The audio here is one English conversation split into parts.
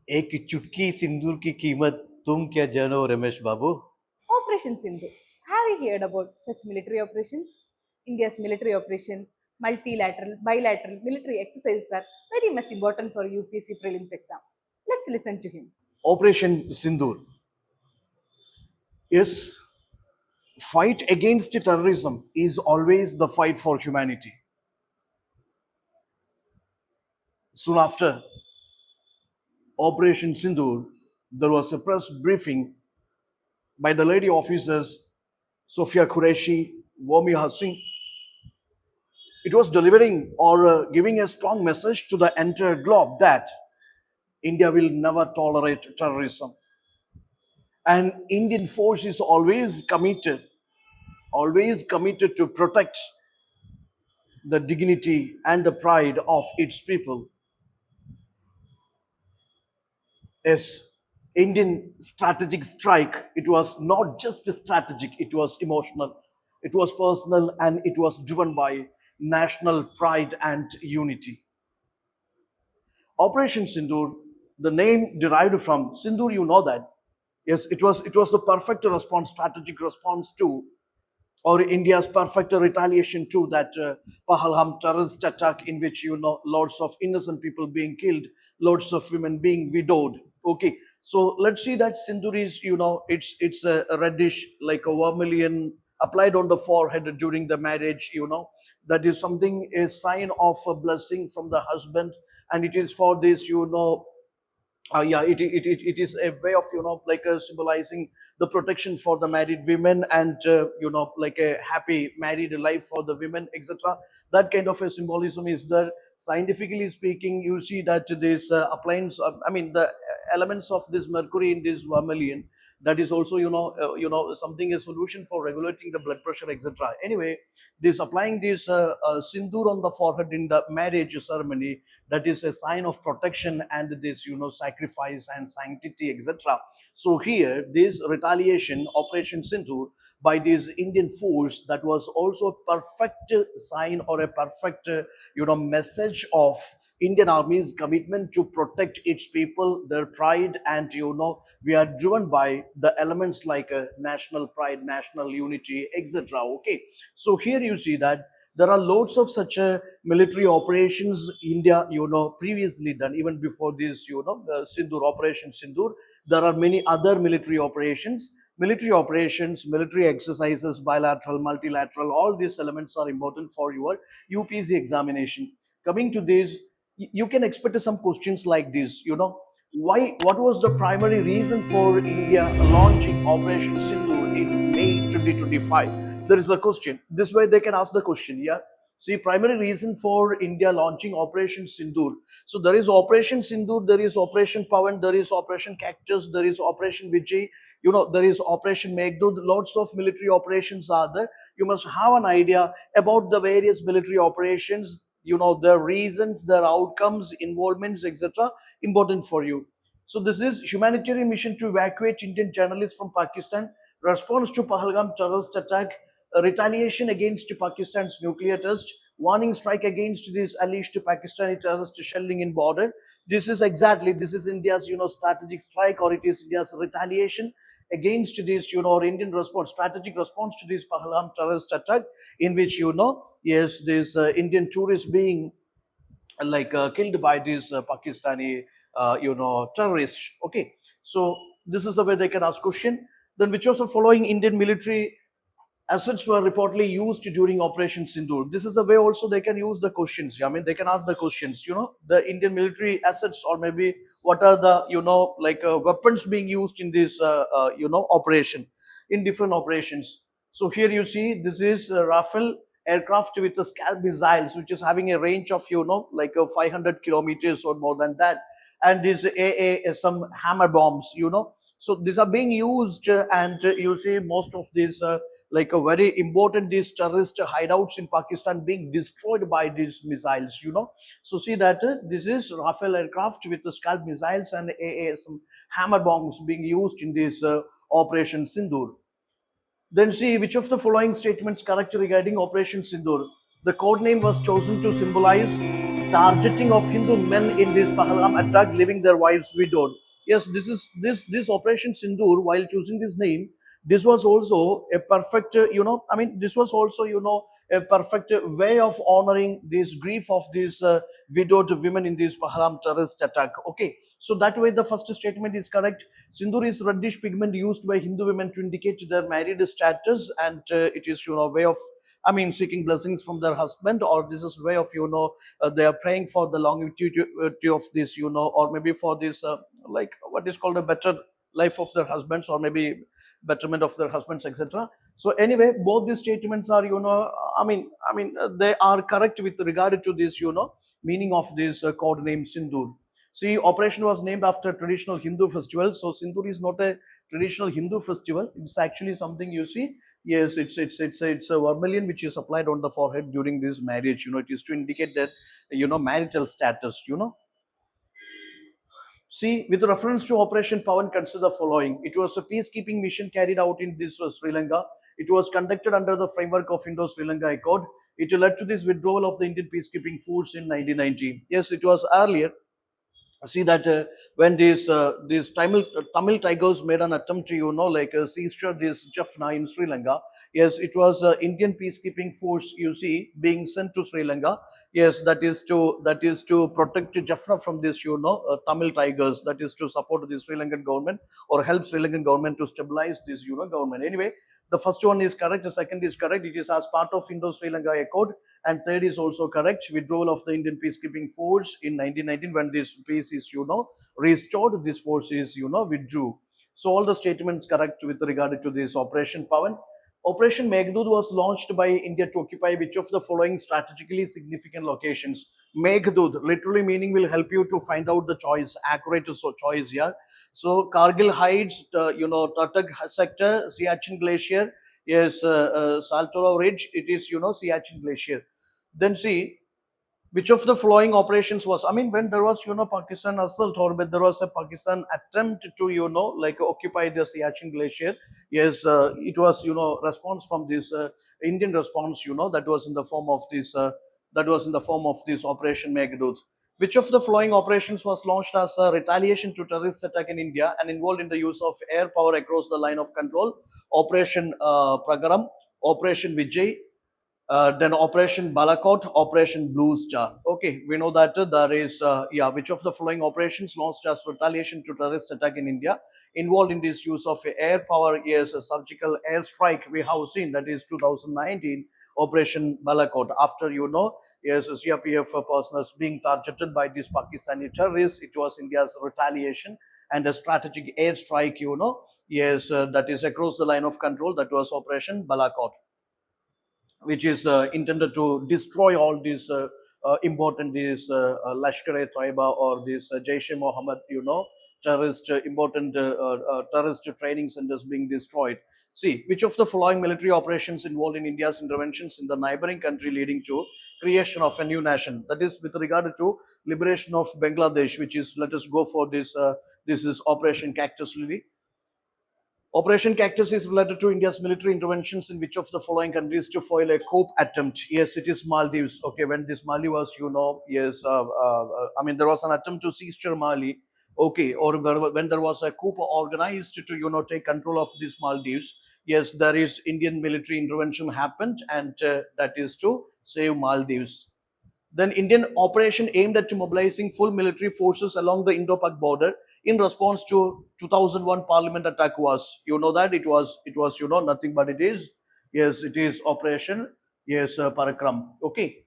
एक चुटकी सिंदूर की कीमत तुम क्या जानो रमेश बाबू. Operation Sindoor. Have you heard about such military operations? India's military operation, multilateral, bilateral military exercises are very much important for UPSC prelims exam. Let's listen to him. Operation Sindoor is fight against terrorism is always the fight for humanity. Soon after Operation Sindoor, there was a press briefing by the lady officers Sofia Qureshi, Wami Hassin. It was delivering or giving a strong message to the entire globe that India will never tolerate terrorism. And Indian force is always committed to protect the dignity and the pride of its people. As Indian strategic strike, it was not just strategic, it was emotional, it was personal, and it was driven by national pride and unity. Operation Sindoor, the name derived from Sindoor, you know that. Yes, it was the perfect response, strategic response to, or India's perfect retaliation to that Pahalgam terrorist attack, in which lots of innocent people being killed, lots of women being widowed. Okay, so let's see that Sindoor is, it's a reddish, like a vermilion applied on the forehead during the marriage. That is something, a sign of a blessing from the husband, and it is for this, yeah, it is a way of, like symbolizing the protection for the married women, and like a happy married life for the women, etc. That kind of a symbolism is there. Scientifically speaking, you see that this appliance, I mean, the elements of this mercury in this vermilion, that is also, something, a solution for regulating the blood pressure, etc. Anyway, this applying this sindoor on the forehead in the marriage ceremony, that is a sign of protection and this, sacrifice and sanctity, etc. So here, this retaliation, Operation Sindoor, by this Indian force, that was also a perfect sign, or a perfect message of Indian Army's commitment to protect its people, their pride, and we are driven by the elements like national pride, national unity, etc. Okay, so here you see that there are loads of such military operations India, previously done, even before this, the Sindoor, Operation Sindoor. There are many other military exercises, bilateral, multilateral. All these elements are important for your UPSC examination. Coming to this, you can expect some questions like this. What was the primary reason for India launching Operation Sindoor in May 2025? There is a question. This way they can ask the question. Yeah. See, primary reason for India launching Operation Sindoor. So there is Operation Sindoor, there is Operation Pawan, there is Operation Cactus, there is Operation Vijay, there is Operation Meghdud. Lots of military operations are there. You must have an idea about the various military operations, their reasons, their outcomes, involvements, etc. Important for you. So this is humanitarian mission to evacuate Indian journalists from Pakistan, response to Pahalgam terrorist attack, retaliation against Pakistan's nuclear test, warning strike against this alleged Pakistani terrorist shelling in border. This is India's, strategic strike, or it is India's retaliation against this, or Indian response, strategic response to this Pahalgam terrorist attack, in which, yes, this Indian tourist being like killed by these Pakistani, terrorists. Okay, so this is the way they can ask question. Then, which of the following Indian military assets were reportedly used during Operation Sindoor? This is the way also they can use the questions. I mean, they can ask the questions. The Indian military assets, or maybe what are the, like weapons being used in this, operation, in different operations. So here you see, this is Rafale aircraft with the Scalp missiles, which is having a range of, like 500 kilometers or more than that, and this AA, some hammer bombs. So these are being used, and you see most of these. Like a very important, these terrorist hideouts in Pakistan being destroyed by these missiles. So see that this is Rafale aircraft with the Scalp missiles and some hammer bombs being used in this Operation Sindoor. Then see, which of the following statements correct regarding Operation Sindoor? The code name was chosen to symbolize targeting of Hindu men in this Pahalgam attack, leaving their wives widowed. Yes, this Operation Sindoor. While choosing this name, this was also a perfect, this was also, a perfect way of honoring this grief of these widowed women in this Pahalgam terrorist attack. Okay, so that way the first statement is correct. Sindoor is reddish pigment used by Hindu women to indicate their married status, and it is, way of, seeking blessings from their husband, or this is way of, they are praying for the longevity of this, or maybe for this, like what is called a better life of their husbands, or maybe betterment of their husbands, etc. So anyway, both these statements are, they are correct with regard to this, meaning of this code name Sindoor. See, operation was named after traditional Hindu festival. So Sindoor is not a traditional Hindu festival. It's actually something, you see. Yes, it's a vermilion which is applied on the forehead during this marriage. It is to indicate that, marital status. See, with reference to Operation Pawan, consider the following. It was a peacekeeping mission carried out in this Sri Lanka. It was conducted under the framework of Indo-Sri Lanka Accord. It led to this withdrawal of the Indian peacekeeping force in 1990. Yes, it was earlier. See that when these Tamil tigers made an attempt to, like seizure this Jaffna in Sri Lanka. Yes, it was Indian peacekeeping force, you see, being sent to Sri Lanka. Yes, that is to protect Jaffna from this, Tamil tigers. That is to support the Sri Lankan government, or help Sri Lankan government to stabilize this, government. Anyway, the first one is correct. The second is correct. It is as part of Indo-Sri Lanka Accord. And third is also correct. Withdrawal of the Indian peacekeeping force in 1919, when this peace is, restored, this force is, withdrew. So all the statements correct with regard to this Operation Pawan. Operation Meghdud was launched by India to occupy which of the following strategically significant locations? Meghdud, literally meaning, will help you to find out the choice, accurate choice here. So Kargil Heights, Tatak sector, Siachen Glacier, yes, Saltoro Ridge, it is, Siachen Glacier. Then see, which of the following operations was, when there was, Pakistan assault, or when there was a Pakistan attempt to, like occupy the Siachen Glacier. Yes, it was, response from this Indian response, that was in the form of this, Operation Meghdud. Which of the following operations was launched as a retaliation to terrorist attack in India and involved in the use of air power across the line of control? Operation Pragaram, Operation Vijay, then Operation Balakot, Operation Blue Star. Okay, we know that there is, which of the following operations launched as retaliation to terrorist attack in India involved in this use of air power? Yes, a surgical airstrike we have seen, that is 2019, Operation Balakot. After, yes, CRPF personnel being targeted by these Pakistani terrorists, it was India's retaliation and a strategic airstrike, yes, that is across the line of control, that was Operation Balakot, which is intended to destroy all these important these Lashkar-e-Taiba, or this Jaish-e-Mohammed, terrorist important terrorist training centers being destroyed. See, which of the following military operations involved in India's interventions in the neighboring country leading to creation of a new nation? That is with regard to liberation of Bangladesh, which is, let us go for this. This is Operation Cactus Lily. Operation Cactus is related to India's military interventions in which of the following countries to foil a coup attempt? Yes, it is Maldives. Okay, when this Mali was, yes, there was an attempt to seizure Mali. Okay, or when there was a coup organized to, take control of these Maldives. Yes, there is Indian military intervention happened, and that is to save Maldives. Then Indian operation aimed at mobilizing full military forces along the Indo-Pak border in response to 2001 Parliament attack was, that it was nothing but it is, yes, it is Operation, yes, Parakram. Okay.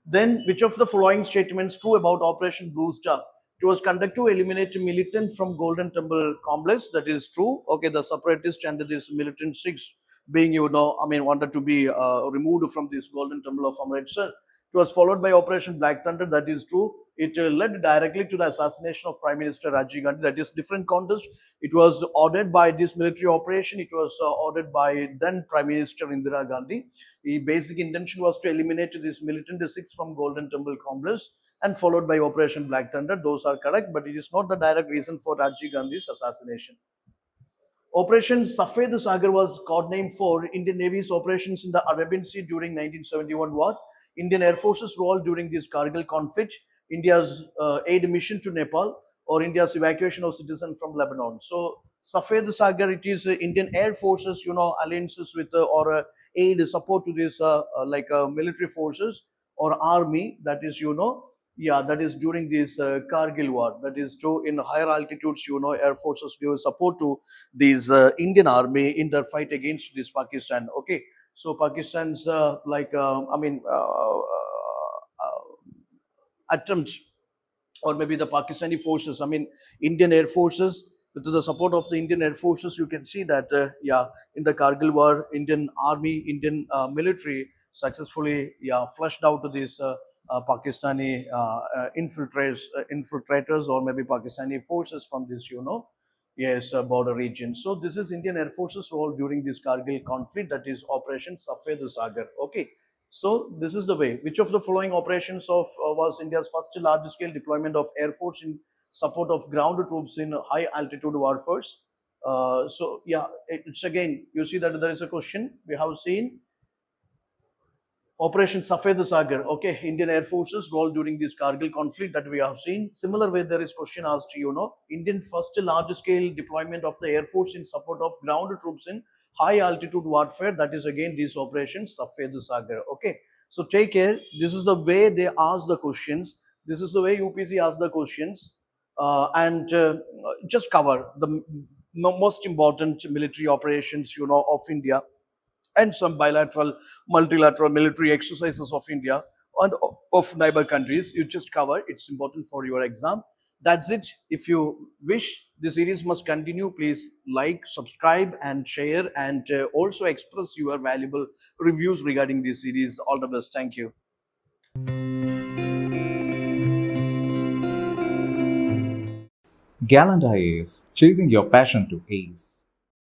Then which of the following statements true about Operation Blue Star? It was conducted to eliminate militant from Golden Temple complex. That is true. Okay, the separatist and this militant Sikhs being, wanted to be removed from this Golden Temple of Amritsar. It was followed by Operation Black Thunder. That is true. It led directly to the assassination of Prime Minister Rajiv Gandhi. That is different context. It was ordered by this military operation. It was ordered by then Prime Minister Indira Gandhi. The basic intention was to eliminate this militant Sikhs from Golden Temple complex, and followed by Operation Black Thunder. Those are correct, but it is not the direct reason for Rajiv Gandhi's assassination. Operation Safed Sagar was codenamed for Indian Navy's operations in the Arabian Sea during 1971 war. Indian Air Force's role during this Kargil conflict. India's aid mission to Nepal, or India's evacuation of citizens from Lebanon. So Safed Sagar, it is Indian Air Forces, alliances with or aid support to this military forces or army. That is, yeah, that is during this Kargil war. That is true in higher altitudes. Air forces give support to these Indian army in their fight against this Pakistan. Okay, so Pakistan's attempt, or maybe the Pakistani forces, Indian Air Forces, with the support of the Indian Air Forces, you can see that, yeah, in the Kargil War, Indian Army, Indian military successfully, yeah, flushed out these Pakistani infiltrators, or maybe Pakistani forces from this, yes, border region. So this is Indian Air Force's role during this Kargil conflict, that is Operation Safed Sagar. Okay. So this is the way. Which of the following operations of was India's first large-scale deployment of air force in support of ground troops in high-altitude warfare? So yeah, it's again, you see that there is a question we have seen. Operation Safed Sagar, okay, Indian Air Forces role during this Kargil conflict that we have seen. Similar way, there is question asked, Indian first large-scale deployment of the Air Force in support of ground troops in high-altitude warfare. That is again this Operation Safed Sagar. Okay, so take care. This is the way they ask the questions. This is the way UPC asks the questions, and just cover the most important military operations, of India, and some bilateral, multilateral military exercises of India and of neighbor countries. You just cover. It's important for your exam. That's it. If you wish, the series must continue. Please like, subscribe, and share, and also express your valuable reviews regarding this series. All the best. Thank you. Gallant IAS, chasing your passion to ace.